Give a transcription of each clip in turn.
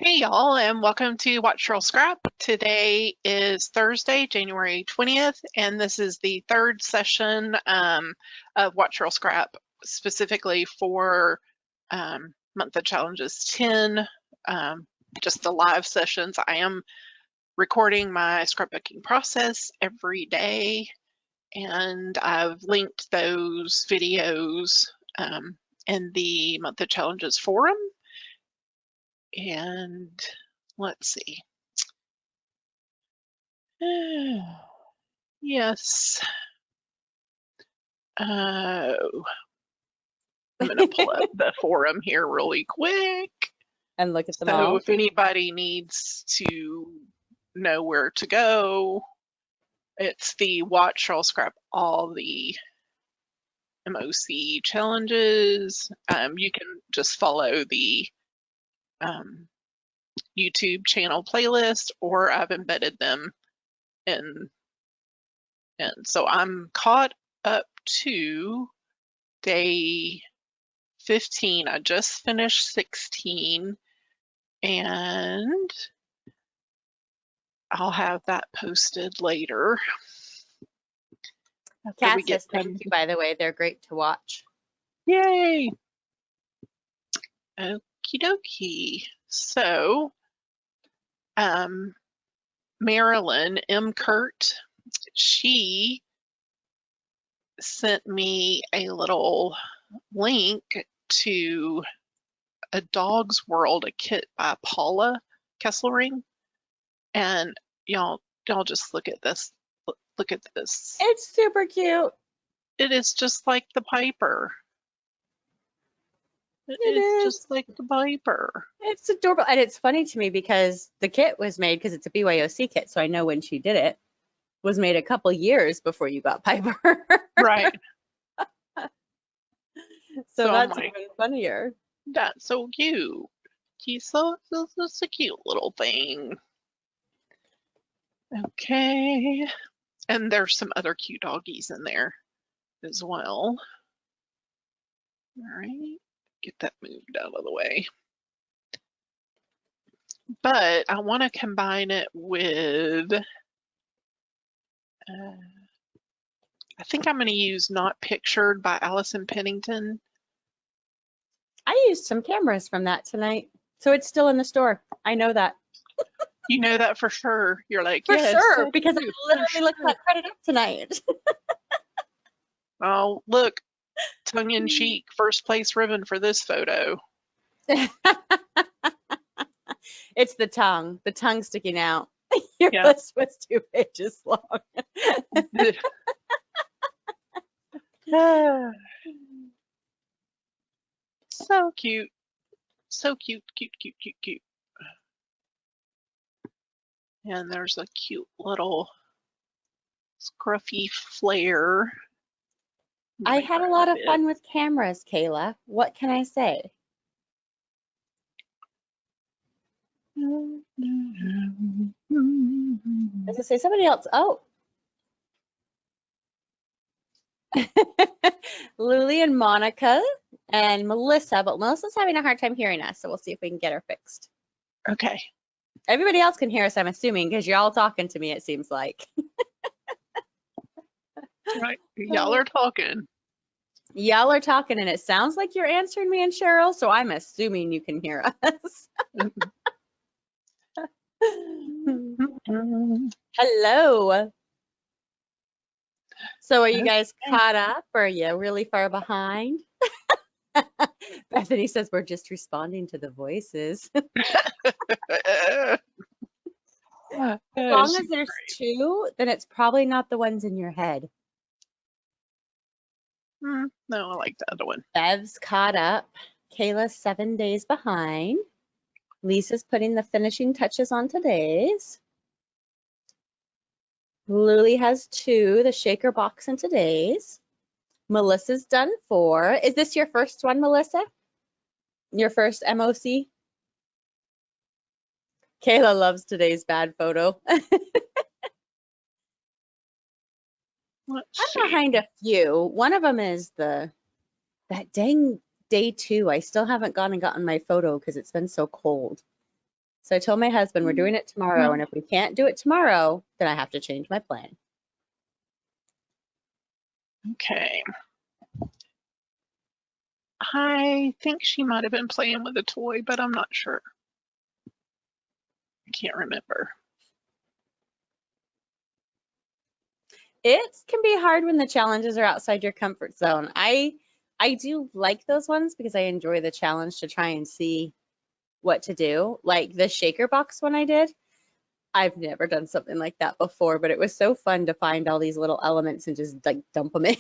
Hey y'all, and welcome to Watch Cheryl Scrap. Today is Thursday, January 20th, and this is the third session of Watch Cheryl Scrap, specifically for Month of Challenges 10, just the live sessions. I am recording my scrapbooking process every day, and I've linked those videos in the Month of Challenges forum. And let's see. Yes. I'm going to pull up the forum here really quick. And look at them So all. if anybody needs to know where to go, it's the Watch Cheryl Scrap all the MOC challenges. You can just follow the YouTube channel playlist, or I've embedded them in. And so I'm caught up to day 15. I just finished 16, and I'll have that posted later. Cat says thank you, by the way. They're great to watch. Yay! Okie dokie. So, Marilyn M. Kurt, she sent me a little link to A Dog's World, a kit by Paula Kesselring. And y'all just look at this. Look at this. It's super cute. It is just like the Piper. It's just like the Piper. It's adorable. And it's funny to me because the kit was made, because it's a BYOC kit, so I know when she did it, was made a couple years before you got Piper. Right. So that's even funnier. That's so cute. He's so a cute little thing. Okay. And there's some other cute doggies in there as well. All right. Get that moved out of the way. But I want to combine it with, I think I'm going to use Not Pictured by Allison Pennington. I used some cameras from that tonight, so it's still in the store. I know that. You know that for sure. You're like, for yes, sure, so because I literally looked that credit up tonight. Oh, look, tongue-in-cheek first place ribbon for this photo. It's the tongue sticking out. Your list was 2 pages long. So cute. So cute, cute, cute, cute, cute. And there's a cute little scruffy flare. I had a lot of fun with cameras, Kayla. What can I say? Does it say somebody else? Oh. Lily and Monica and Melissa, but Melissa's having a hard time hearing us, so we'll see if we can get her fixed. Okay. Everybody else can hear us, I'm assuming, because you're all talking to me, it seems like. Right. Y'all are talking. Y'all are talking, and it sounds like you're answering me and Cheryl, so I'm assuming you can hear us. Hello. So are you guys caught up, or are you really far behind? Bethany says we're just responding to the voices. As long as there's 2, then it's probably not the ones in your head. No, I like the other one. Bev's caught up. Kayla's 7 days behind. Lisa's putting the finishing touches on today's. Lily has 2, the shaker box in today's. Melissa's done 4. Is this your first one, Melissa? Your first MOC? Kayla loves today's bad photo. I'm behind a few. One of them is that dang day 2. I still haven't gone and gotten my photo because it's been so cold. So I told my husband we're doing it tomorrow, and if we can't do it tomorrow, then I have to change my plan. Okay. I think she might have been playing with a toy, but I'm not sure. I can't remember. It can be hard when the challenges are outside your comfort zone. I do like those ones because I enjoy the challenge to try and see what to do. Like the shaker box one I did. I've never done something like that before, but it was so fun to find all these little elements and just like dump them in.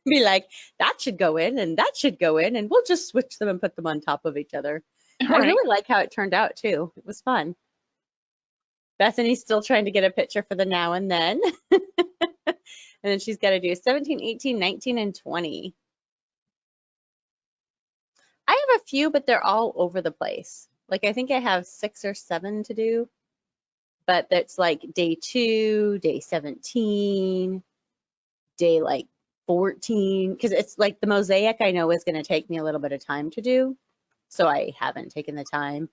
Be like, that should go in and that should go in, and we'll just switch them and put them on top of each other. Right. I really like how it turned out too. It was fun. Bethany's still trying to get a picture for the now and then. And then she's got to do 17, 18, 19, and 20. I have a few, but they're all over the place. Like I think I have 6 or 7 to do, but that's like day 2, day 17, day like 14, because it's like the mosaic I know is going to take me a little bit of time to do, so I haven't taken the time.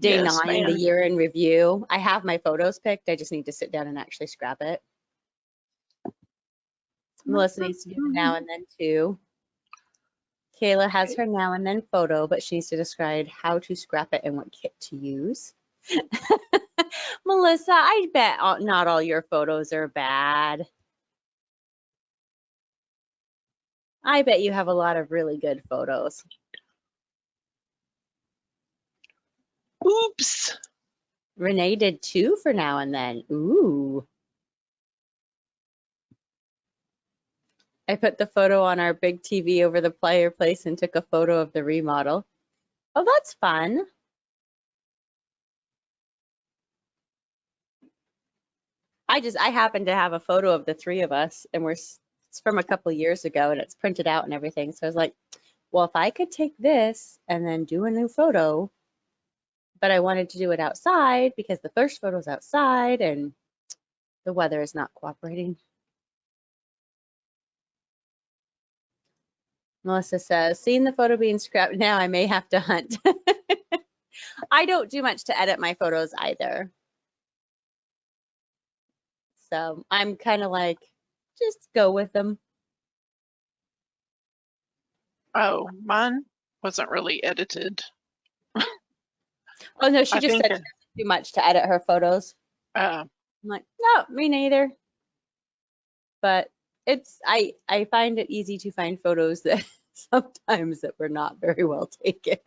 Day 9, the year in review. I have my photos picked. I just need to sit down and actually scrap it. Melissa needs to do the now and then too. Kayla has her now and then photo, but she needs to describe how to scrap it and what kit to use. Melissa, I bet not all your photos are bad. I bet you have a lot of really good photos. Oops. Renee did 2 for now and then. Ooh. I put the photo on our big TV over the fireplace and took a photo of the remodel. Oh, that's fun. I happen to have a photo of the 3 of us, and it's from a couple of years ago, and it's printed out and everything. So I was like, well, if I could take this and then do a new photo, but I wanted to do it outside because the first photo's outside and the weather is not cooperating. Melissa says, seeing the photo being scrapped now, I may have to hunt. I don't do much to edit my photos either. So I'm kind of like, just go with them. Oh, mine wasn't really edited. Oh, no, she just said she doesn't do much to edit her photos. I'm like, no, me neither. But I find it easy to find photos that sometimes that were not very well taken.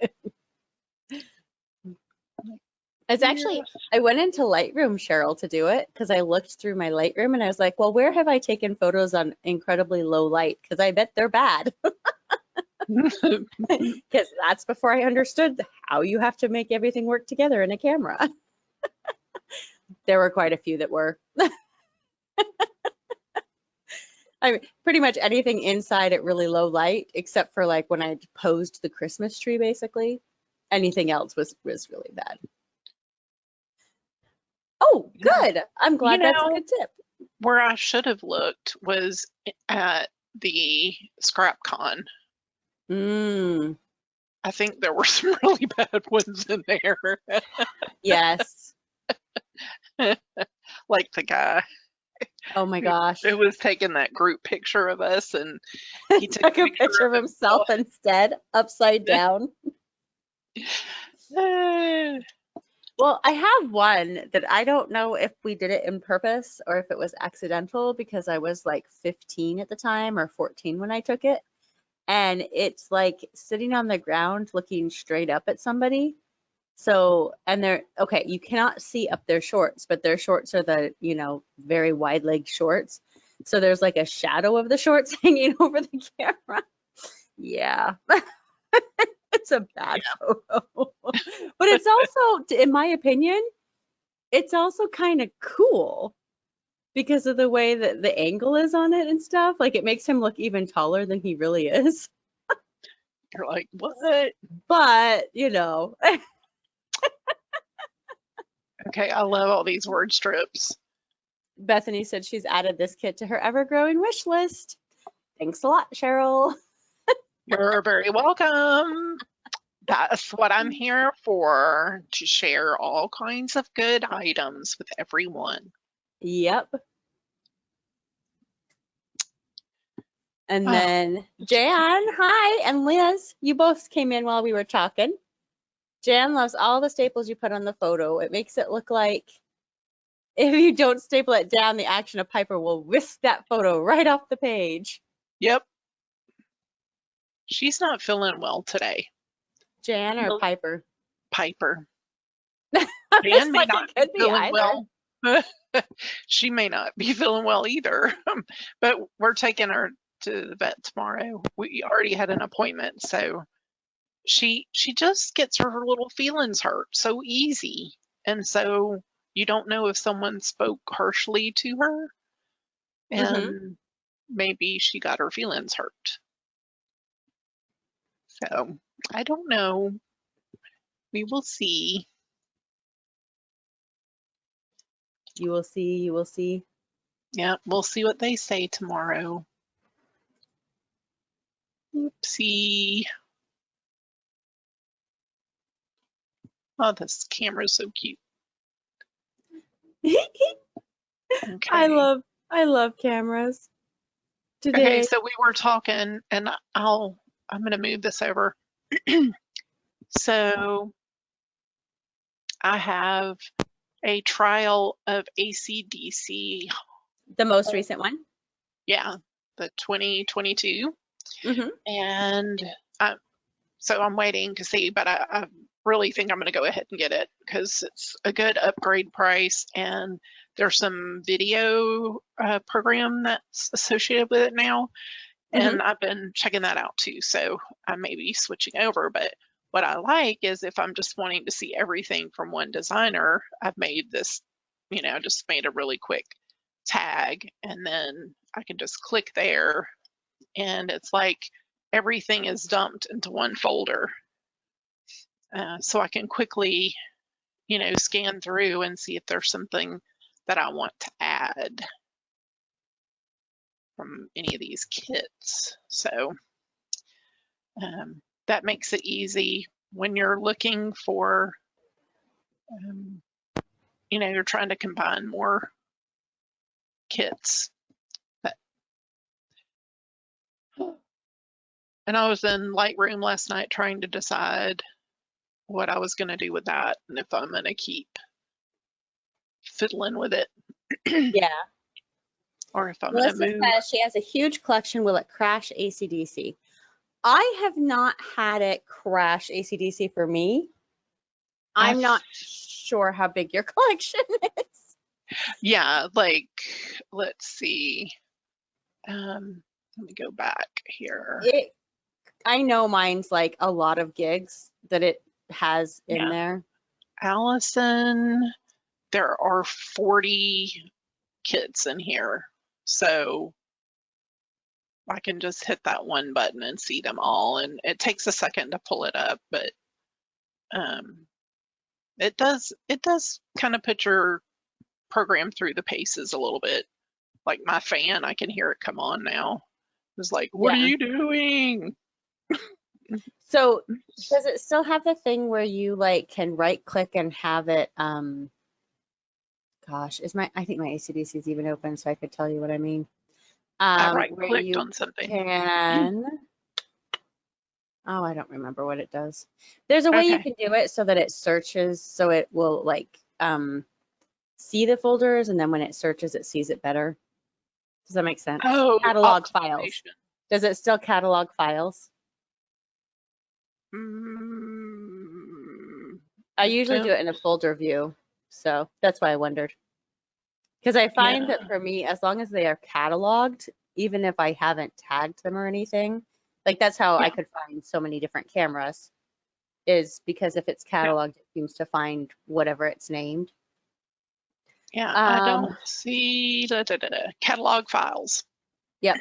It's actually, I went into Lightroom, Cheryl, to do it because I looked through my Lightroom and I was like, well, where have I taken photos on incredibly low light? Because I bet they're bad. Because that's before I understood how you have to make everything work together in a camera. There were quite a few that were. I mean, pretty much anything inside at really low light, except for like when I posed the Christmas tree, basically. Anything else was really bad. Oh, good. I'm glad that's a good tip. Where I should have looked was at the ScrapCon. I think there were some really bad ones in there. Yes. Like the guy. Oh my gosh. It was taking that group picture of us and he took a picture of himself instead, upside down. Well, I have one that I don't know if we did it in purpose or if it was accidental because I was like 15 at the time or 14 when I took it. And it's like sitting on the ground looking straight up at somebody. So, and they're, okay, you cannot see up their shorts, but their shorts are the, very wide leg shorts. So there's like a shadow of the shorts hanging over the camera. Yeah. It's a bad photo. But it's also, in my opinion, it's also kind of cool because of the way that the angle is on it and stuff. Like it makes him look even taller than he really is. You're like, what? But, Okay, I love all these word strips. Bethany said she's added this kit to her ever-growing wish list. Thanks a lot, Cheryl. You're very welcome. That's what I'm here for, to share all kinds of good items with everyone. Yep. And Oh, then Jan, hi, and Liz, you both came in while we were talking. Jan loves all the staples you put on the photo. It makes it look like if you don't staple it down, the action of Piper will whisk that photo right off the page. yep. She's not feeling well today. Jan or No. Piper? Piper. Jan Jan may not be feeling either. well. She may not be feeling well either. But we're taking her to the vet tomorrow. We already had an appointment, so she just gets her little feelings hurt so easy. And so you don't know if someone spoke harshly to her, and maybe she got her feelings hurt. So I don't know. We will see. You will see, you will see. Yeah, we'll see what they say tomorrow. Oopsie. Oh, this camera's so cute. Okay. I love cameras. Today. Okay, so we were talking, and I'm going to move this over. So I have a trial of AC/DC. The most recent one? Yeah, the 2022. And so I'm waiting to see, but I really think I'm going to go ahead and get it because it's a good upgrade price, and there's some video program that's associated with it now. And I've been checking that out too. So I may be switching over, but what I like is if I'm just wanting to see everything from one designer, I've made this, just made a really quick tag, and then I can just click there, and it's like everything is dumped into one folder. So I can quickly, scan through and see if there's something that I want to add from any of these kits. So that makes it easy when you're looking for, you're trying to combine more kits. And I was in Lightroom last night trying to decide what I was going to do with that and if I'm going to keep fiddling with it. Yeah. Or if I'm going to move. Says she has a huge collection. Will it crash AC/DC? I have not had it crash AC/DC for me. I'm not sure how big your collection is. Yeah, like, let's see. Let me go back here. I know mine's like a lot of gigs that it has in there. Allison, there are 40 kits in here. So I can just hit that one button and see them all. And it takes a second to pull it up, but it does kind of put your program through the paces a little bit. Like my fan, I can hear it come on now. It's like, what are you doing? So does it still have the thing where you like can right click and have it, gosh, I think my AC/DC is even open, so I could tell you what I mean. I right clicked on something. Oh, I don't remember what it does. There's a way you can do it so that it searches, so it will like see the folders, and then when it searches, it sees it better. Does that make sense? Oh, catalog files. Does it still catalog files? I usually do it in a folder view, so that's why I wondered. Because I find that for me, as long as they are cataloged, even if I haven't tagged them or anything, like that's how I could find so many different cameras, is because if it's cataloged, it seems to find whatever it's named. Yeah, I don't see catalog files. Yep.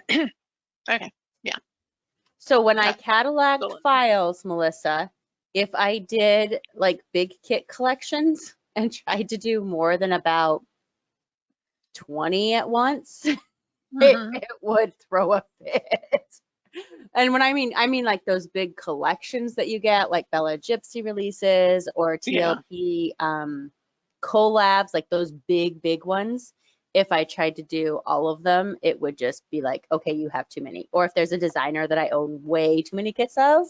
Okay, yeah. So when I cataloged files, Melissa, if I did like big kit collections and tried to do more than about 20 at once, it would throw a fit. And when I mean like those big collections that you get, like Bella Gypsy releases or Yeah. TLP collabs, like those big ones. If I tried to do all of them, it would just be like, okay, you have too many. Or if there's a designer that I own way too many kits of,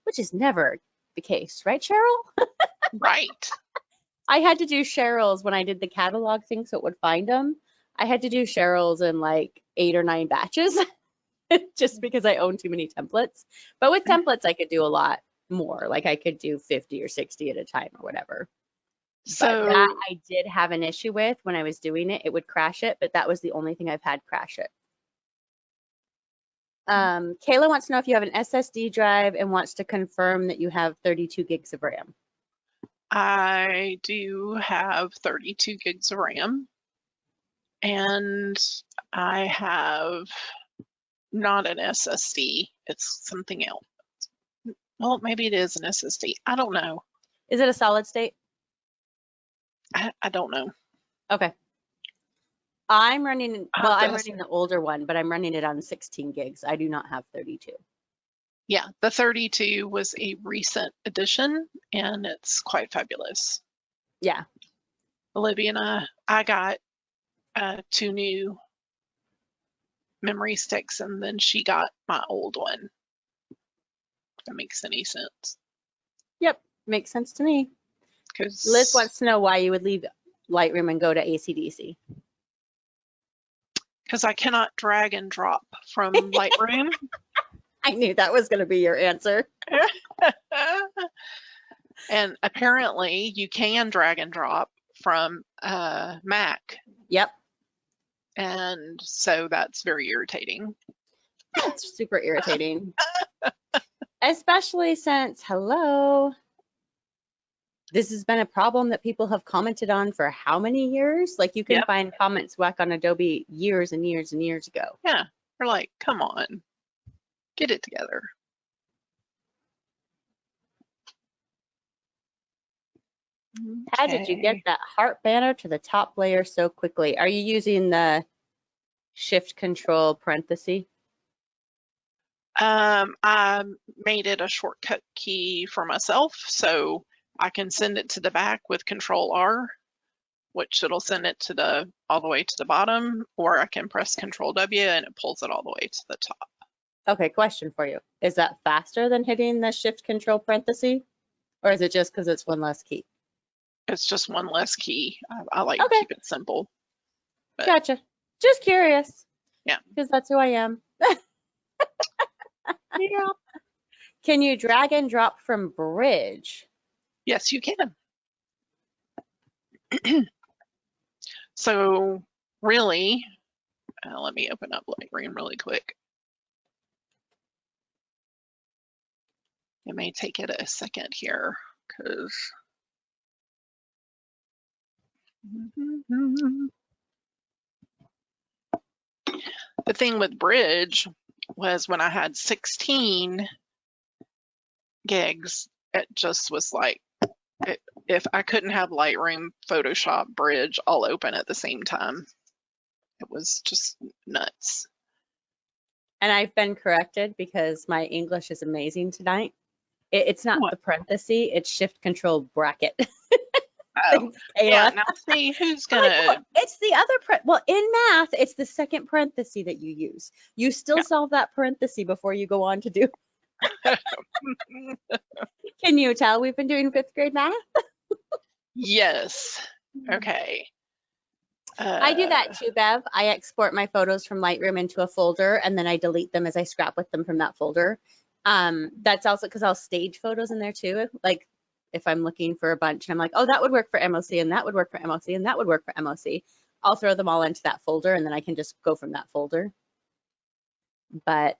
which is never the case, right, Cheryl? Right. I had to do Cheryl's when I did the catalog thing so it would find them. I had to do Cheryl's in like 8 or 9 batches just because I own too many templates. But with templates, I could do a lot more. Like I could do 50 or 60 at a time or whatever. But that So, I did have an issue with when I was doing it. It would crash it, but that was the only thing I've had crash it. Kayla wants to know if you have an SSD drive and wants to confirm that you have 32 gigs of RAM. I do have 32 gigs of RAM, and I have not an SSD. It's something else. Well, maybe it is an SSD. I don't know. Is it a solid state? I don't know. Okay. I'm running, well, I'm This- running the older one, but I'm running it on 16 gigs. I do not have 32. Yeah, the 32 was a recent addition, and it's quite fabulous. Yeah. Olivia and I got 2 new memory sticks, and then she got my old one. If that makes any sense. Yep. Makes sense to me. Because Liz wants to know why you would leave Lightroom and go to AC/DC. I cannot drag and drop from Lightroom. I knew that was going to be your answer. And apparently you can drag and drop from Mac. Yep. And so that's very irritating. That's super irritating. Especially since, hello, this has been a problem that people have commented on for how many years? Like you can Yep. find comments back on Adobe years and years and years ago. Yeah. We're like, come on, get it together. How did you get that heart banner to the top layer so quickly? Are you using the Shift Control parenthesis? I made it a shortcut key for myself, so I can send it to the back with Control R, which it'll send it to all the way to the bottom, or I can press Control W and it pulls it all the way to the top. Okay, question for you. Is that faster than hitting the Shift Control parenthesis? Or is it just because it's one less key? It's just one less key. I like Okay. to keep it simple. But, Gotcha. Just curious. Yeah. Because that's who I am. yeah. Can you drag and drop from Bridge? Yes, you can. So really, let me open up Lightroom really quick. It may take it a second here because the thing with Bridge was when I had 16 gigs, it just was like, if I couldn't have Lightroom, Photoshop, Bridge all open at the same time, it was just nuts. And I've been corrected because my English is amazing tonight. It's not What? the parenthesis, it's Shift Control bracket. Oh, yeah, now see who's gonna. It's the other, well, in math, it's the second parenthesis that you use. You still solve that parenthesis before you go on to do. Can you tell we've been doing 5th grade math? Yes. Okay. I do that too, Bev. I export my photos from Lightroom into a folder and then I delete them as I scrap with them from that folder. That's also because I'll stage photos in there too. Like if I'm looking for a bunch and I'm like, oh, that would work for MOC and that would work for MOC and that would work for MOC. I'll throw them all into that folder and then I can just go from that folder. But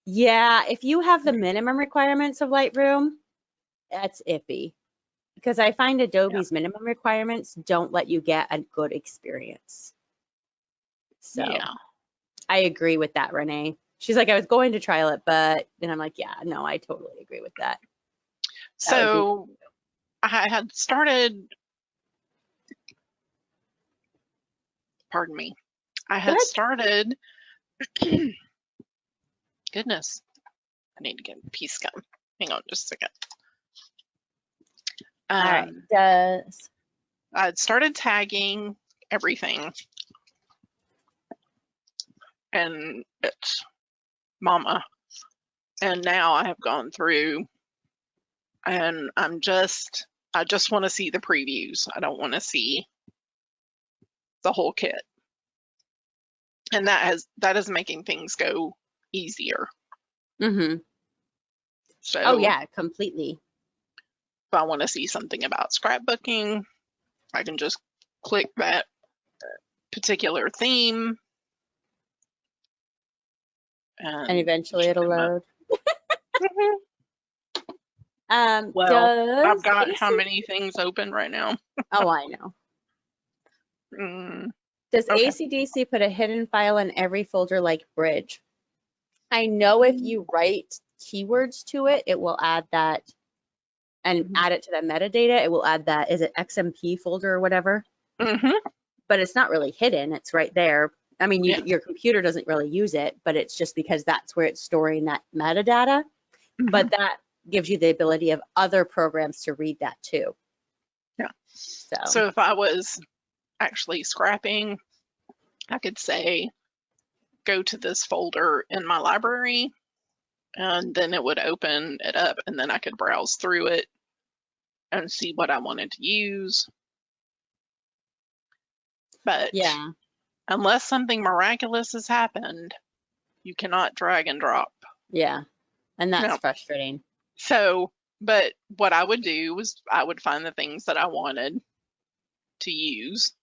yeah, if you have the minimum requirements of Lightroom, that's iffy. Because I find Adobe's minimum requirements don't let you get a good experience. So yeah. I agree with that, Renee. She's like, I was going to trial it, but then I'm like, yeah, no, I totally agree with that. So I had started, pardon me, I had started, goodness, I need to get a piece gum. Hang on just a second. All right. I started tagging everything, and it's Mama. And now I have gone through, and I just want to see the previews. I don't want to see the whole kit. And that is making things go easier. Mm-hmm. So, oh yeah, completely. if I want to see something about scrapbooking, I can just click that particular theme. And eventually it'll load. Well, I've got how many things open right now? Oh, I know. Does Okay. AC/DC put a hidden file in every folder like Bridge? I know if you write keywords to it, it will add that and add it to the metadata. It will add that, is it XMP folder or whatever? But it's not really hidden. It's right there. I mean, your computer doesn't really use it, but it's just because that's where it's storing that metadata. But that gives you the ability of other programs to read that too. Yeah. So if I was actually scrapping, I could say, go to this folder in my library, and then it would open it up, and then I could browse through it and see what I wanted to use. But yeah, unless something miraculous has happened, you cannot drag and drop. Yeah, and that's frustrating. So, but what I would do was I would find the things that I wanted to use,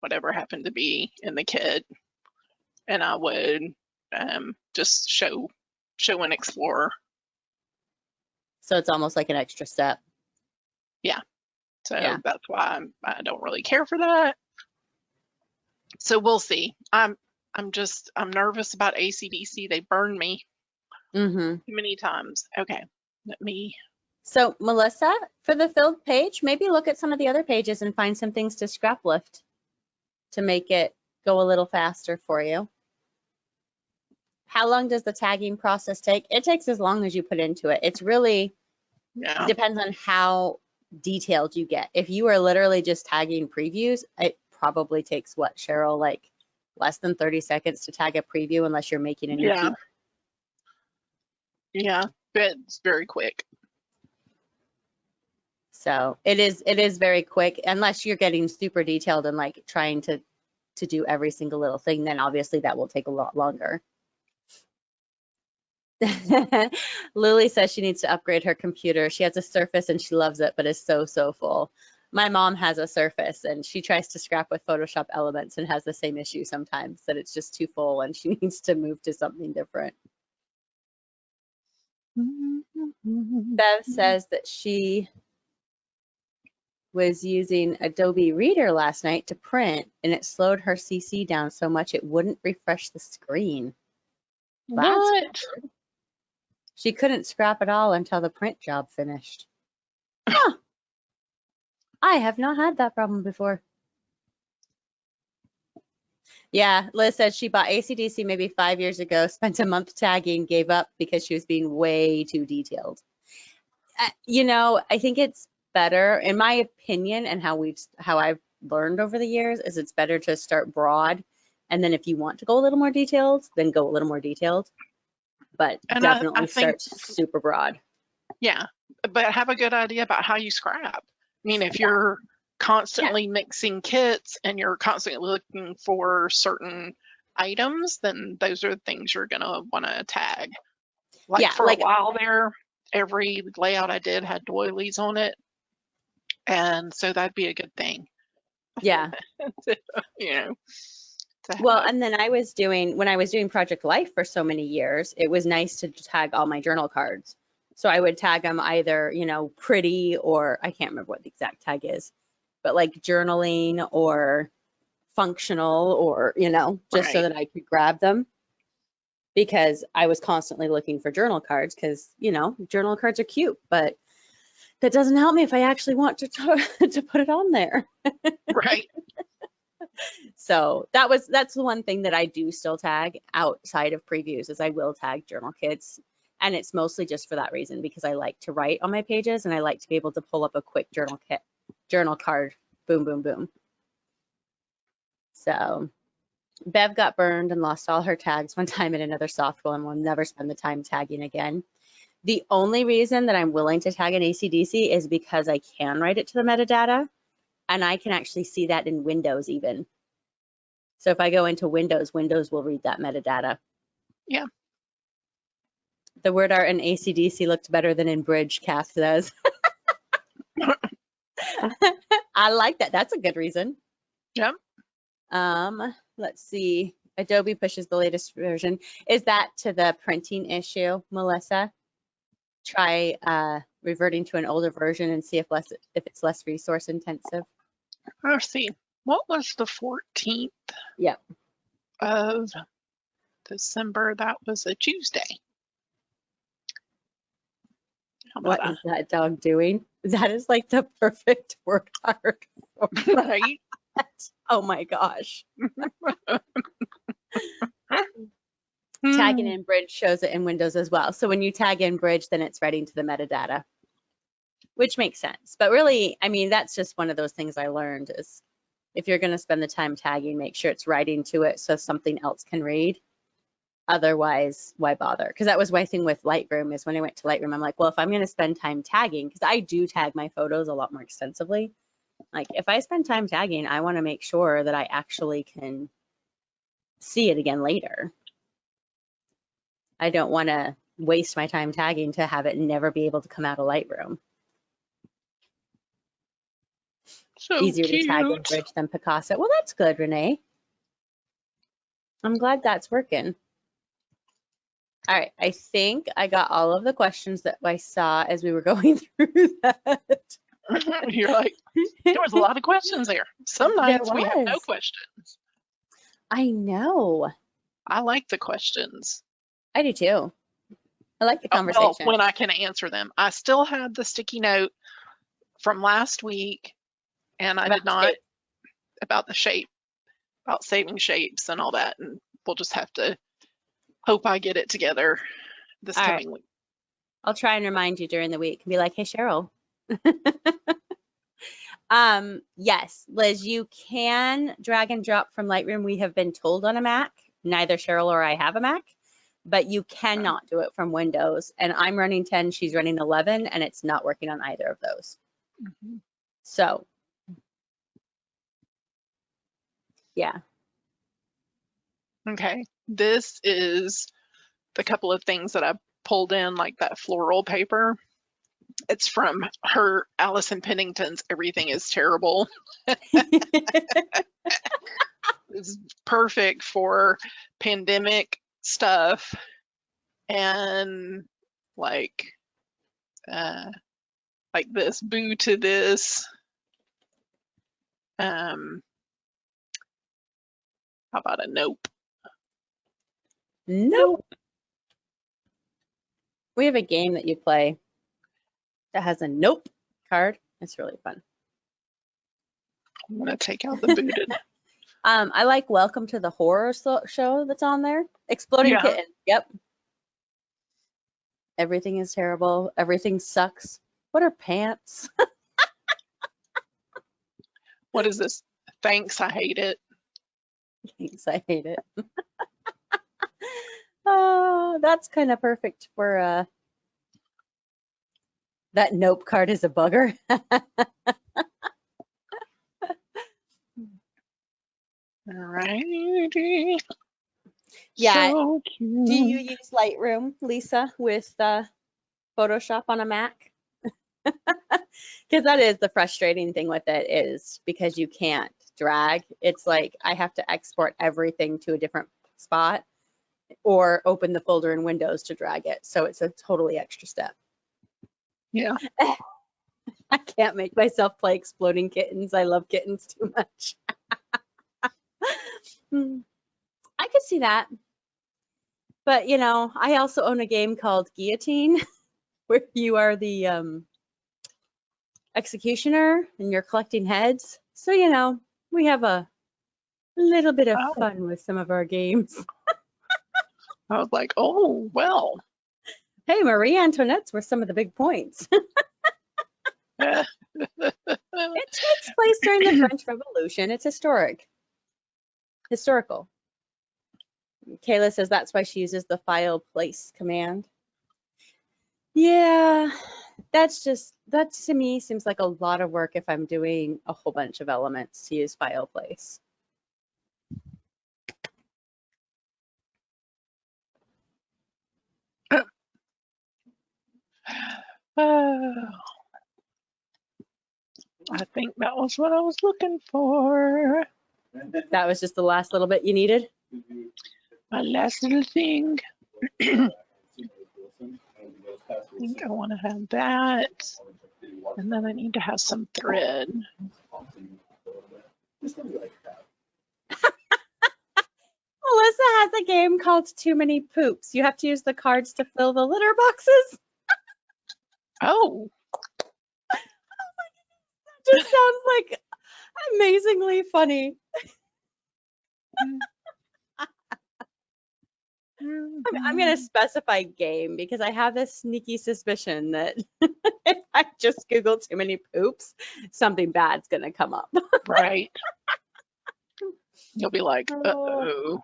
whatever happened to be in the kit, and I would just show and explore. So it's almost like an extra step. Yeah. So that's why I don't really care for that. So we'll see. I'm nervous about AC/DC. They burned me too many times. Okay, let me. So Melissa, for the filled page, maybe look at some of the other pages and find some things to scrap lift to make it go a little faster for you. How long does the tagging process take? It takes as long as you put into it. It's really depends on how detailed you get. If you are literally just tagging previews, it probably takes what, Cheryl, like less than 30 seconds to tag a preview unless you're making a new key. Yeah, it's very quick. So it is very quick, unless you're getting super detailed and like trying to do every single little thing, then obviously that will take a lot longer. Lily says she needs to upgrade her computer. She has a Surface and she loves it, but is so full. My mom has a Surface and she tries to scrap with Photoshop Elements and has the same issue sometimes, that it's just too full and she needs to move to something different. Bev says that she was using Adobe Reader last night to print and it slowed her CC down so much it wouldn't refresh the screen. What? She couldn't scrap at all until the print job finished. Huh. I have not had that problem before. Yeah, Liz said she bought AC/DC maybe 5 years ago, spent a month tagging, gave up because she was being way too detailed. You know, I think it's better, in my opinion, and how I've learned over the years, is it's better to start broad, and then if you want to go a little more detailed, then go a little more detailed. But definitely I start super broad. Yeah, but have a good idea about how you scrap. I mean, if you're constantly mixing kits and you're constantly looking for certain items, then those are the things you're gonna want to tag. For a while there, every layout I did had doilies on it, and so that'd be a good thing. Yeah. You know. Well, and then when I was doing Project Life for so many years, it was nice to tag all my journal cards. So I would tag them either, you know, pretty, or I can't remember what the exact tag is, but like journaling or functional, or, you know, just so that I could grab them, because I was constantly looking for journal cards, because, you know, journal cards are cute, but that doesn't help me if I actually want to put it on there. Right. So that's the one thing that I do still tag outside of previews, is I will tag journal kits. And it's mostly just for that reason, because I like to write on my pages and I like to be able to pull up a quick journal card, boom, boom, boom. So Bev got burned and lost all her tags one time in another software and will never spend the time tagging again. The only reason that I'm willing to tag an AC/DC is because I can write it to the metadata, and I can actually see that in Windows even. So if I go into Windows, Windows will read that metadata. Yeah. The word art in AC/DC looked better than in Bridge, Kath says. I like that. That's a good reason. Yeah. Let's see. Adobe pushes the latest version. Is that to the printing issue, Melissa? Try reverting to an older version and see if it's less resource intensive. Let's see. What was the 14th Yep. of December? That was a Tuesday. What is that dog doing? That is like the perfect word art. Right? Oh my gosh. Tagging in Bridge shows it in Windows as well. So when you tag in Bridge, then it's writing to the metadata, which makes sense. But really, I mean, that's just one of those things I learned is if you're going to spend the time tagging, make sure it's writing to it so something else can read. Otherwise, why bother? Because that was my thing with Lightroom is when I went to Lightroom, I'm like, well, if I'm going to spend time tagging, because I do tag my photos a lot more extensively. Like if I spend time tagging, I want to make sure that I actually can see it again later. I don't want to waste my time tagging to have it never be able to come out of Lightroom. So easier cute. to tag in Bridge than Picasso. Well, that's good, Renee. I'm glad that's working. All right, I think I got all of the questions that I saw as we were going through that. You're like, there was a lot of questions there. Some nights we have no questions. I know. I like the questions. I do too. I like the conversation. Well, when I can answer them. I still have the sticky note from last week, and I did not, about the shape, about saving shapes and all that, and we'll just have to hope I get it together this coming week. I'll try and remind you during the week and be like, hey, Cheryl. Yes, Liz, you can drag and drop from Lightroom. We have been told on a Mac. Neither Cheryl or I have a Mac, but you cannot do it from Windows. And I'm running 10, she's running 11, and it's not working on either of those. Mm-hmm. So, yeah. Okay, this is the couple of things that I pulled in, like that floral paper. It's from her Allison Pennington's Everything is Terrible. It's perfect for pandemic stuff and like this, boo to this. How about a nope? Nope. We have a game that you play that has a nope card. It's really fun. I'm gonna take out the booted. I like Welcome to the Horror Show that's on there. Exploding Kitten. Yep. Everything is terrible. Everything sucks. What are pants? What is this? Thanks, I hate it. Thanks, I hate it. Oh, that's kind of perfect for that nope card is a bugger. Alrighty. Yeah. So cute. Do you use Lightroom, Lisa, with Photoshop on a Mac? Because that is the frustrating thing with it, is because you can't drag. It's like I have to export everything to a different spot or open the folder in Windows to drag it. So it's a totally extra step. Yeah. I can't make myself play Exploding Kittens. I love kittens too much. I could see that. But, you know, I also own a game called Guillotine, where you are the executioner and you're collecting heads. So, you know, we have a little bit of fun with some of our games. I was like, oh, well. Hey, Marie Antoinette's were some of the big points. It takes place during the French Revolution. It's historical. Kayla says that's why she uses the file place command. Yeah, that to me seems like a lot of work if I'm doing a whole bunch of elements to use file place. I think that was what I was looking for. That was just the last little bit you needed? My last little thing. I think I want to have that. And then I need to have some thread. Melissa has a game called Too Many Poops. You have to use the cards to fill the litter boxes. Oh. That just sounds like amazingly funny. I'm going to specify game because I have this sneaky suspicion that if I just Google too many poops, something bad's going to come up. Right. You'll be like, uh-oh.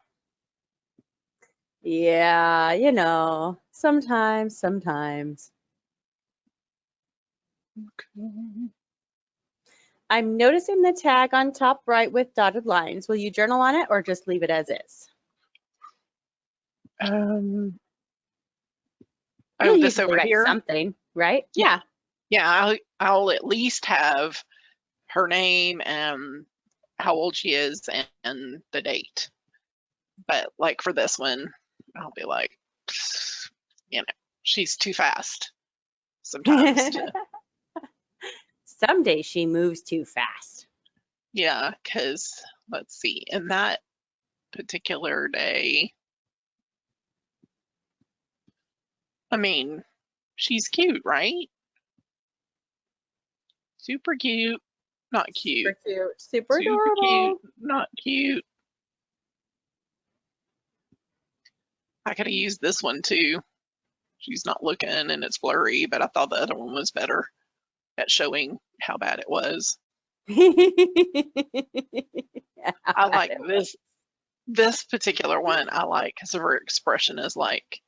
Yeah, you know, sometimes. Okay. I'm noticing the tag on top right with dotted lines. Will you journal on it or just leave it as is? This over here? Something, right? Yeah. Yeah, I'll at least have her name and how old she is and the date. But like for this one, I'll be like, you know, she's too fast sometimes. Some days she moves too fast. Yeah, because let's see, in that particular day, I mean, she's cute, right? Super cute, not cute. Super cute, super adorable. Cute, not cute. I could have used this one too. She's not looking and it's blurry, but I thought the other one was better at showing how bad it was. I like this particular one. I like because her expression is like,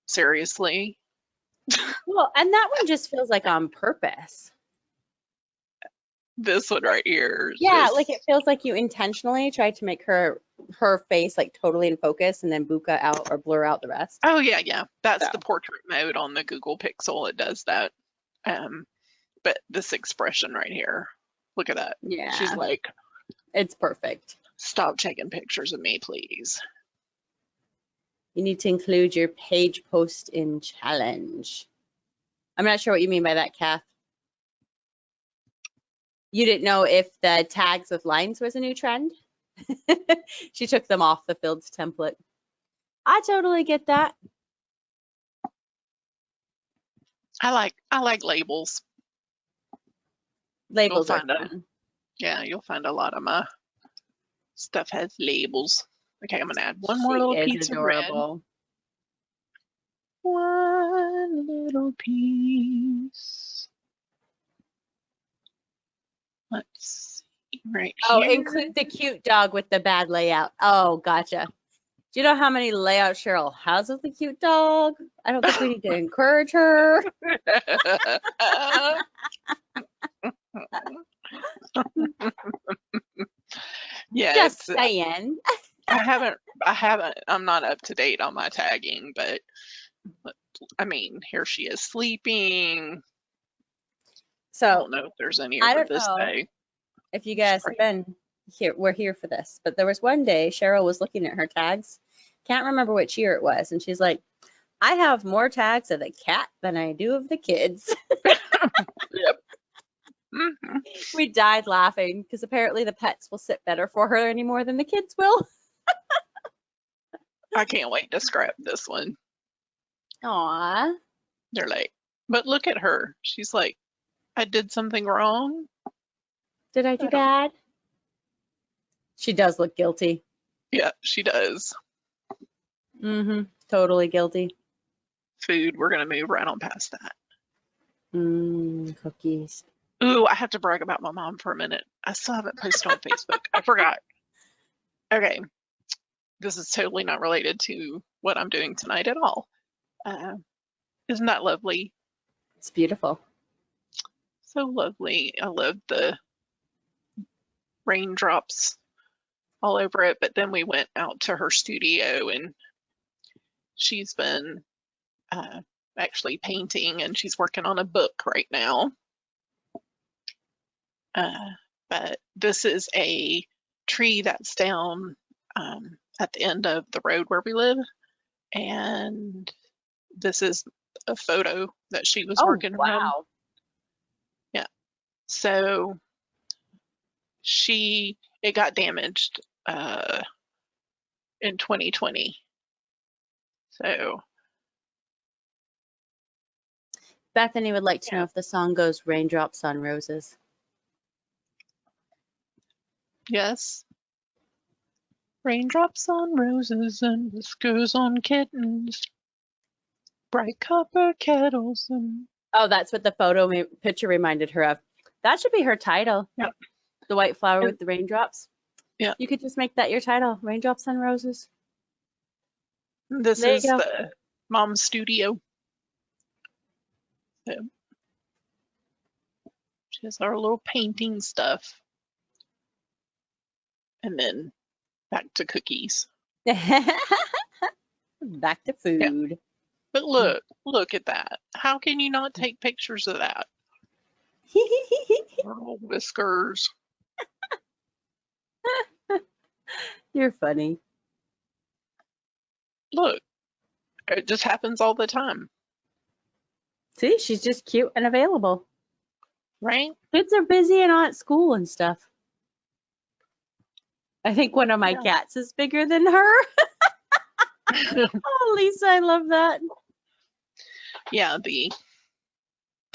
seriously. Well, and that one just feels like on purpose. This one right here. Yeah, like it feels like you intentionally tried to make her face like totally in focus and then bokeh out or blur out the rest. Oh yeah. That's the portrait mode on the Google Pixel. It does that. But this expression right here, look at that. Yeah. She's like, it's perfect. Stop taking pictures of me, please. You need to include your page post in challenge. I'm not sure what you mean by that, Kath. You didn't know if the tags with lines was a new trend? She took them off the fields template. I totally get that. I like labels. Labels are fun. Yeah, you'll find a lot of my stuff has labels. Okay, I'm gonna add one more little piece of red. One little piece. Let's see right here. Oh, include the cute dog with the bad layout. Oh, gotcha. Do you know how many layouts Cheryl has with the cute dog? I don't think we need to encourage her. Yeah, just saying. I'm not up to date on my tagging, but I mean, here she is sleeping. So I don't know if there's any over this day. If you guys have been here, we're here for this. But there was one day Cheryl was looking at her tags. Can't remember which year it was, and she's like, I have more tags of the cat than I do of the kids. Yep. Mm-hmm. We died laughing because apparently the pets will sit better for her anymore than the kids will. I can't wait to scrap this one. Aw. They're like, but look at her. She's like, I did something wrong. Did I do bad? She does look guilty. Yeah, she does. Mm-hmm. Totally guilty. food. We're going to move right on past that. Cookies. Ooh, I have to brag about my mom for a minute. I still haven't posted on Facebook. I forgot. Okay. This is totally not related to what I'm doing tonight at all. Isn't that lovely? It's beautiful. So lovely. I love the raindrops all over it. But then we went out to her studio and she's been actually painting and she's working on a book right now. But this is a tree that's down at the end of the road where we live. And this is a photo that she was working from. Wow. Yeah. So it got damaged in 2020. So Bethany would like to know if the song goes Raindrops on Roses. yes. Raindrops on roses and whiskers on kittens, bright copper kettles and... Oh, that's what the picture reminded her of. That should be her title. Yep. The white flower with the raindrops. Yeah. You could just make that your title, Raindrops on Roses. This There you is go. the mom's studio. So, she has our little painting stuff. And then back to cookies. Back to food. Yeah. But look at that. How can you not take pictures of that? Little whiskers. You're funny. Look, it just happens all the time, See, she's just cute and available. right? Kids are busy and at school and stuff. I think one of my cats is bigger than her. Oh, Lisa, I love that. Yeah, the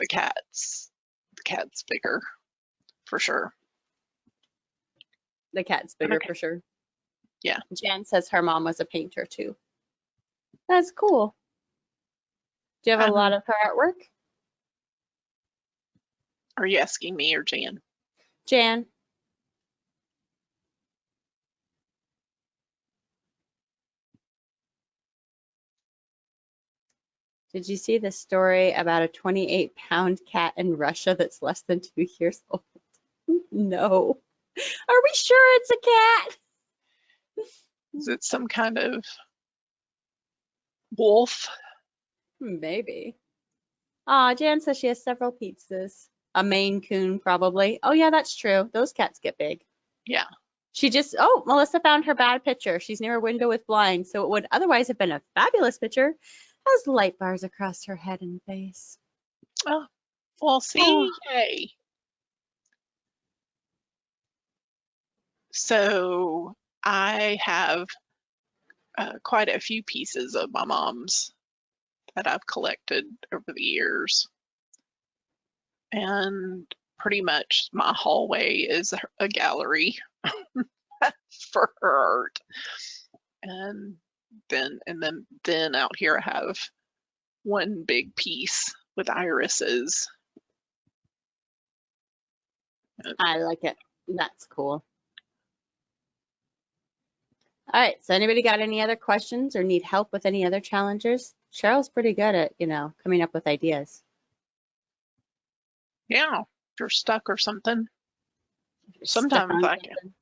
cat's bigger for sure. The cat's bigger Okay. for sure. Yeah. Jan says her mom was a painter too. That's cool. Do you have a lot of her artwork? Are you asking me or Jan? Jan. Did you see the story about a 28-pound cat in Russia that's less than 2 years old? No. Are we sure it's a cat? Is it some kind of wolf? Maybe. Aw, Jan says she has several pizzas. A Maine Coon, probably. Oh, yeah, that's true. Those cats get big. Yeah. Melissa found her bad picture. She's near a window with blinds, so it would otherwise have been a fabulous picture. Has light bars across her head and face. Oh, well, see, yay. So I have quite a few pieces of my mom's that I've collected over the years. And pretty much my hallway is a gallery for her art. And then out here I have one big piece with irises. I like it. That's cool. All right, so anybody got any other questions or need help with any other challenges? Cheryl's pretty good at, coming up with ideas. Yeah, if you're stuck or something. Sometimes I can.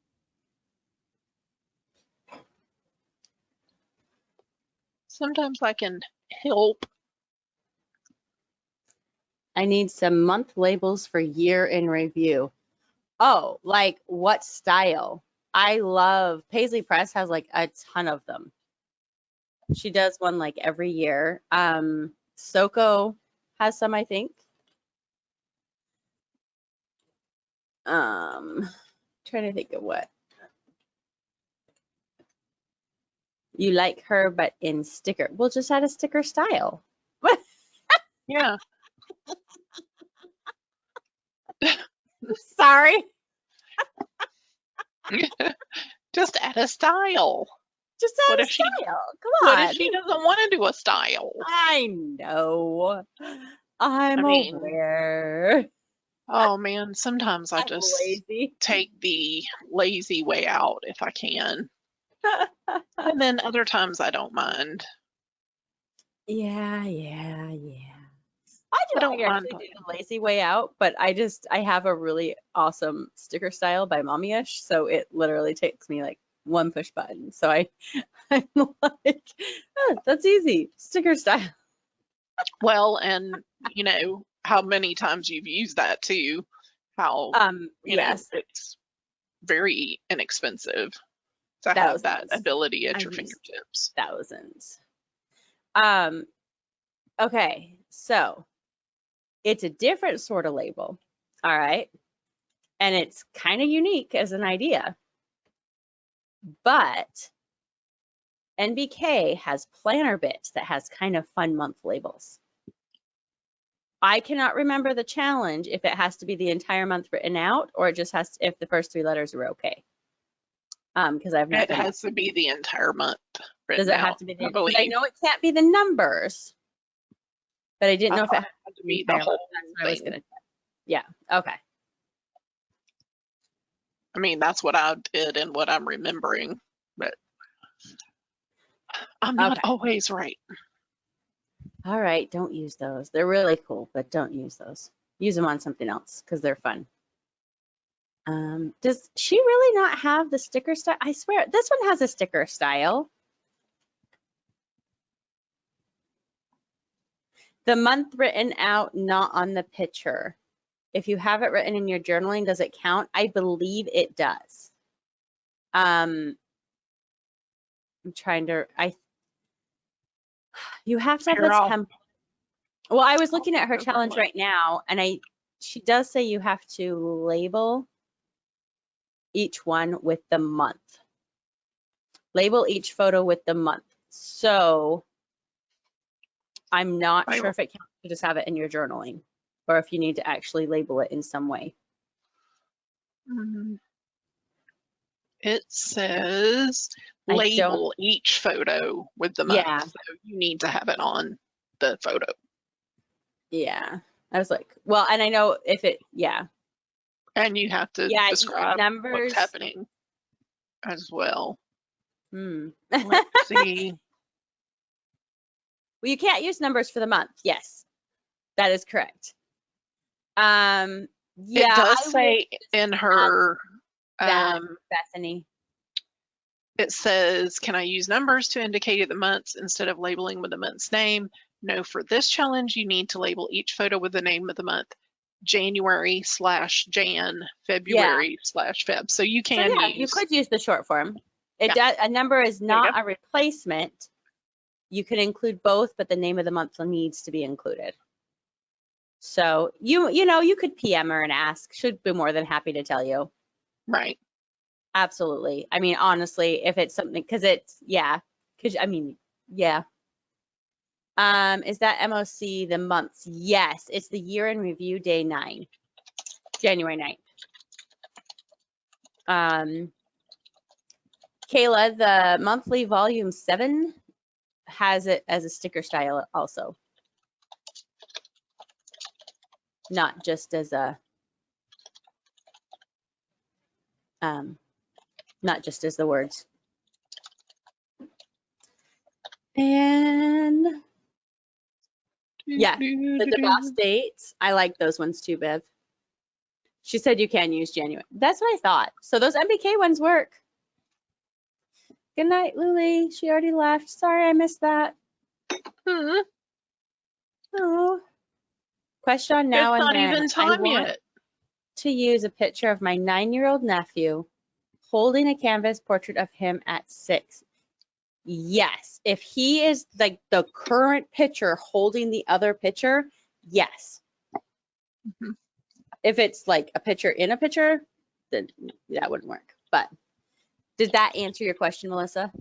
Sometimes I can help. I need some month labels for year in review. Oh, like what style? I love Paisley Press has like a ton of them. She does one like every year. Soko has some, I think. Trying to think of what. You like her, but in sticker. We'll just add a sticker style. Yeah. Sorry. Just add a style. Just What add a if she style. Come what on. if she doesn't want to do a style? I know. I'm I mean, aware. oh man, sometimes I I'm just lazy. take the lazy way out if I can. And then other times I don't mind. Yeah. I I do don't mind actually do playing. the lazy way out, but I have a really awesome sticker style by Mommyish, so it literally takes me like one push button. So I'm like, oh, that's easy. Sticker style. Well, and you know how many times you've used that too, how Yes, it's very inexpensive to have that thousands. ability at I've your used fingertips. thousands. Okay, so it's a different sort of label. All right. And it's kind of unique as an idea. But NBK has planner bits that has kind of fun month labels. I cannot remember the challenge if it has to be the entire month written out or it just has to, if the first 3 letters are okay. Because I've not It done has to be the entire month written Does it have out, to be I the, believe. I know it can't be the numbers, but I didn't know if it thought had to be the entire month. whole That's what I was thing. gonna. Yeah. Okay. I mean, that's what I did and what I'm remembering, but I'm not Okay. always right. All right. Don't use those. They're really cool, but don't use those. Use them on something else because they're fun. Does she really not have the sticker style? I swear this one has a sticker style. The month written out, not on the picture. If you have it written in your journaling, does it count? I believe it does. I'm trying to, you have to have the template. Well, I was looking at her challenge right now, and she does say you have to label each one with the month. Label each photo with the month. So I'm not sure if it counts to just have it in your journaling or if you need to actually label it in some way. It says label each photo with the month. Yeah. So you need to have it on the photo. Yeah. I was like, well, and I know if it, yeah. And you have to describe numbers, what's happening as well. Let's see. Well, you can't use numbers for the month. Yes, that is correct. Yeah, it does say in her Bethany. It says, can I use numbers to indicate the months instead of labeling with the month's name? No, for this challenge, you need to label each photo with the name of the month. January/Jan, February/Feb. So you can use. You could use the short form. A number is not a replacement. You can include both, but the name of the month needs to be included. So you could PM her and ask. She'd be more than happy to tell you. Right. Absolutely. I mean, honestly, if it's something, because it's, yeah. Is that MOC the months? Yes, it's the year in review day 9, January 9th. Kayla, the monthly volume 7 has it as a sticker style also. Not just as a, not just as the words. And yeah, the DeVos dates, I like those ones too, Bev. She said you can use January. That's what I thought. So those MBK ones work. Good night, Luli. She already left. Sorry, I missed that. Oh. Question now and then. It's not even time yet. To use a picture of my 9-year-old nephew holding a canvas portrait of him at 6. Yes, if he is like the current picture holding the other picture, yes. If it's like a picture in a picture, then that wouldn't work. But did that answer your question, Melissa?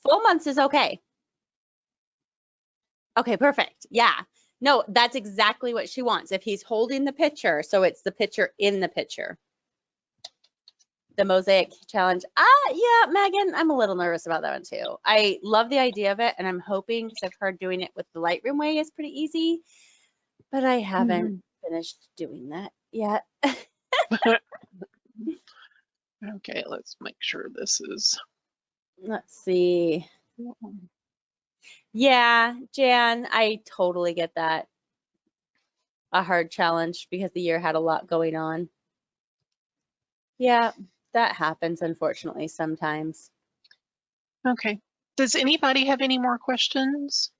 Full months is okay. Okay, perfect. Yeah. No, that's exactly what she wants. If he's holding the picture, so it's the picture in the picture. The Mosaic challenge. Yeah, Megan, I'm a little nervous about that one too. I love the idea of it, and I'm hoping, because I've heard doing it with the Lightroom way is pretty easy, but I haven't finished doing that yet. Okay, let's make sure this is. Let's see. Yeah, Jan, I totally get that. A hard challenge because the year had a lot going on. Yeah, that happens, unfortunately, sometimes. Okay. Does anybody have any more questions?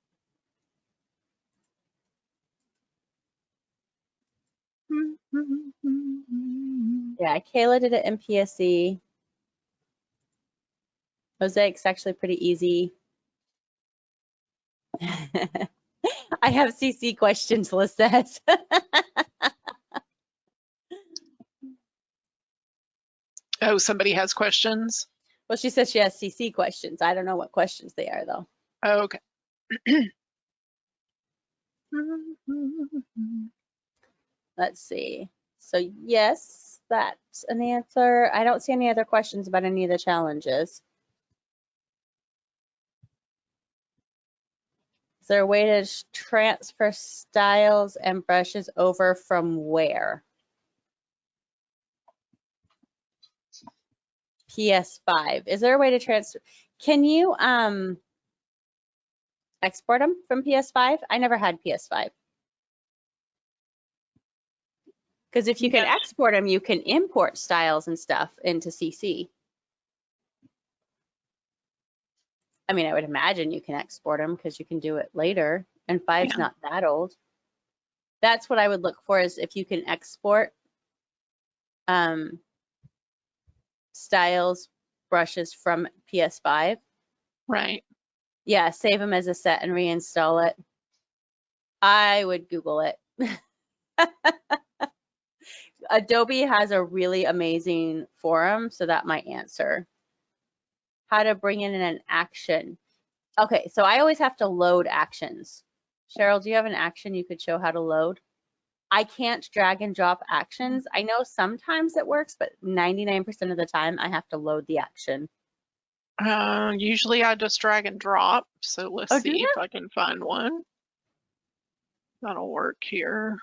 Yeah, Kayla did it in PSE. Mosaic's actually pretty easy. I have CC questions, Liz says. Oh, somebody has questions? Well, she says she has CC questions. I don't know what questions they are, though. Oh, okay. Let's see. So, yes, that's an answer. I don't see any other questions about any of the challenges. Is there a way to transfer styles and brushes over from where? PS5. Is there a way to transfer? Can you export them from PS5? I never had PS5. Because if you can export them, you can import styles and stuff into CC. I mean, I would imagine you can export them because you can do it later, and 5's not that old. That's what I would look for, is if you can export styles, brushes from PS5. Right. Yeah, save them as a set and reinstall it. I would Google it. Adobe has a really amazing forum, so that might answer. How to bring in an action. Okay, so I always have to load actions. Cheryl, do you have an action you could show how to load? I can't drag and drop actions. I know sometimes it works, but 99% of the time I have to load the action. Usually I just drag and drop. So let's see if I can find one. That'll work here.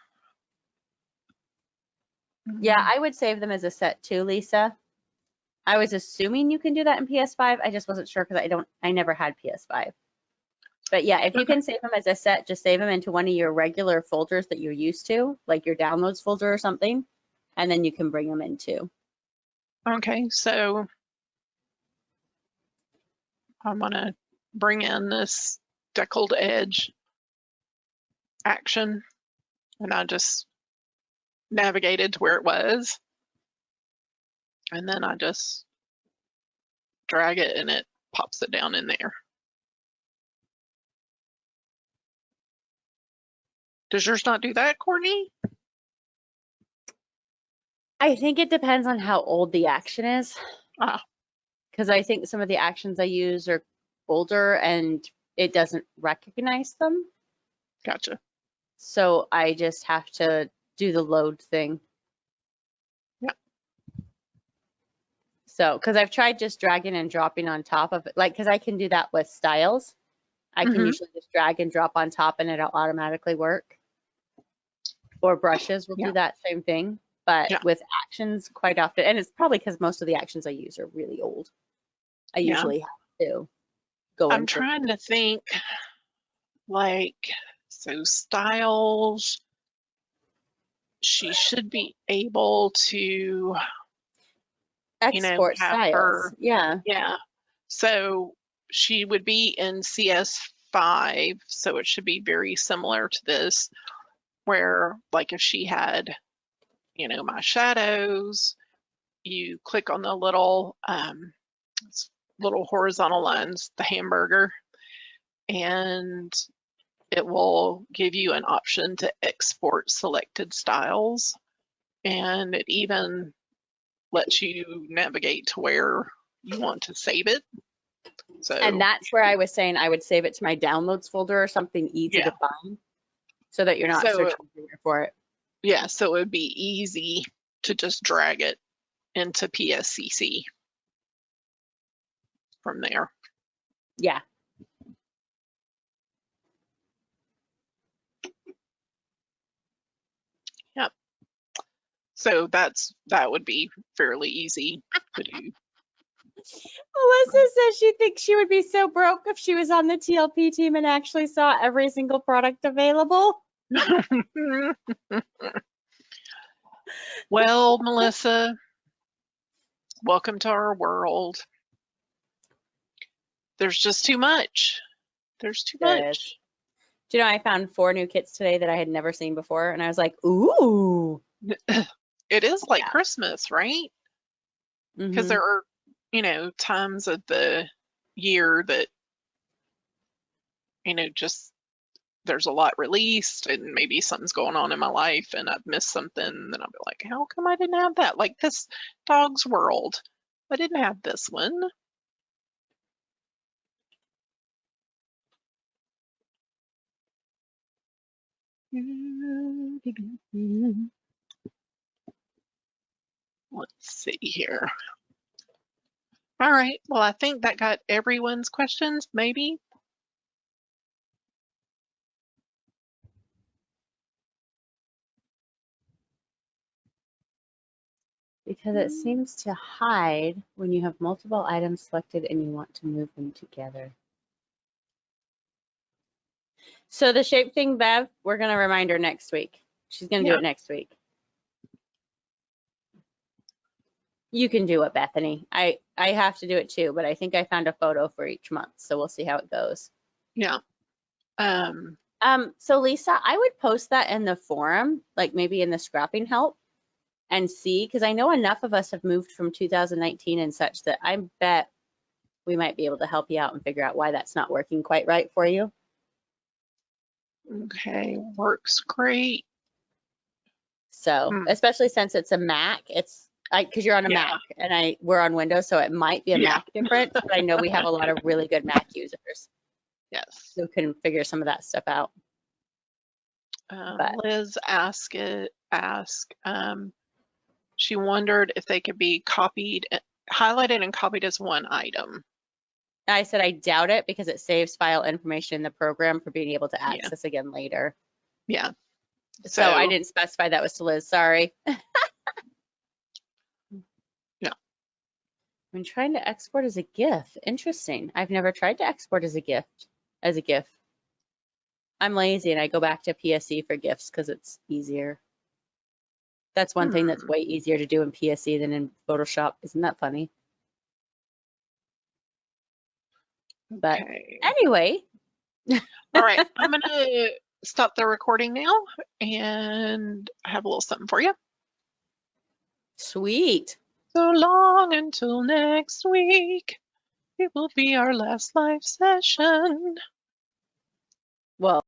Yeah, I would save them as a set too, Lisa. I was assuming you can do that in PS5. I just wasn't sure because I never had PS5. But yeah, if you can save them as a set, just save them into one of your regular folders that you're used to, like your downloads folder or something, and then you can bring them in too. Okay, so I'm gonna bring in this deckled edge action, and I just navigated to where it was, and then I just drag it and it pops it down in there. Does yours not do that, Courtney? I think it depends on how old the action is. Because I think some of the actions I use are older and it doesn't recognize them. Gotcha. So I just have to do the load thing. Yeah. So, because I've tried just dragging and dropping on top of it, like, because I can do that with styles. I can usually just drag and drop on top and it'll automatically work. Or brushes will do that same thing. But with actions quite often, and it's probably because most of the actions I use are really old. I usually have to go I'm trying to think, like, so styles, she should be able to export styles. Yeah. So she would be in CS5, so it should be very similar to this, where like if she had, my shadows, you click on the little horizontal lines, the hamburger, and it will give you an option to export selected styles, and it even lets you navigate to where you want to save it. So, and that's where I was saying I would save it to my downloads folder or something easy to find, so that you're not searching for it. Yeah, so it would be easy to just drag it into PSCC from there. Yeah. Yep. So that would be fairly easy to do. Melissa says she thinks she would be so broke if she was on the TLP team and actually saw every single product available. Well, Melissa, welcome to our world. There's just too much. There's too much. Do you know, I found 4 new kits today that I had never seen before, and I was like, ooh. It is like Christmas, right? Because there are, times of the year that, just there's a lot released and maybe something's going on in my life and I've missed something. And then I'll be like, how come I didn't have that? Like this Dog's World. I didn't have this one. Let's see here. All right. Well, I think that got everyone's questions, maybe. Because it seems to hide when you have multiple items selected and you want to move them together. So the shape thing, Bev, we're going to remind her next week. She's going to do it next week. You can do it, Bethany. I have to do it too, but I think I found a photo for each month, so we'll see how it goes. Yeah. So Lisa, I would post that in the forum, like maybe in the scrapping help, and see, because I know enough of us have moved from 2019 and such that I bet we might be able to help you out and figure out why that's not working quite right for you. Okay, works great. So, especially since it's a Mac, it's because you're on a Mac and we're on Windows, so it might be a Mac difference, but I know we have a lot of really good Mac users. Yes. Who can figure some of that stuff out. Liz she wondered if they could be copied, highlighted and copied as one item. I said I doubt it because it saves file information in the program for being able to access again later. Yeah. So I didn't specify that was to Liz, sorry. Yeah. I'm trying to export as a GIF. Interesting. I've never tried to export as a GIF. I'm lazy and I go back to PSE for GIFs because it's easier. That's one thing that's way easier to do in PSE than in Photoshop. Isn't that funny? But anyway. All right, I'm going to stop the recording now and I have a little something for you. Sweet. So long until next week. It will be our last live session. Well.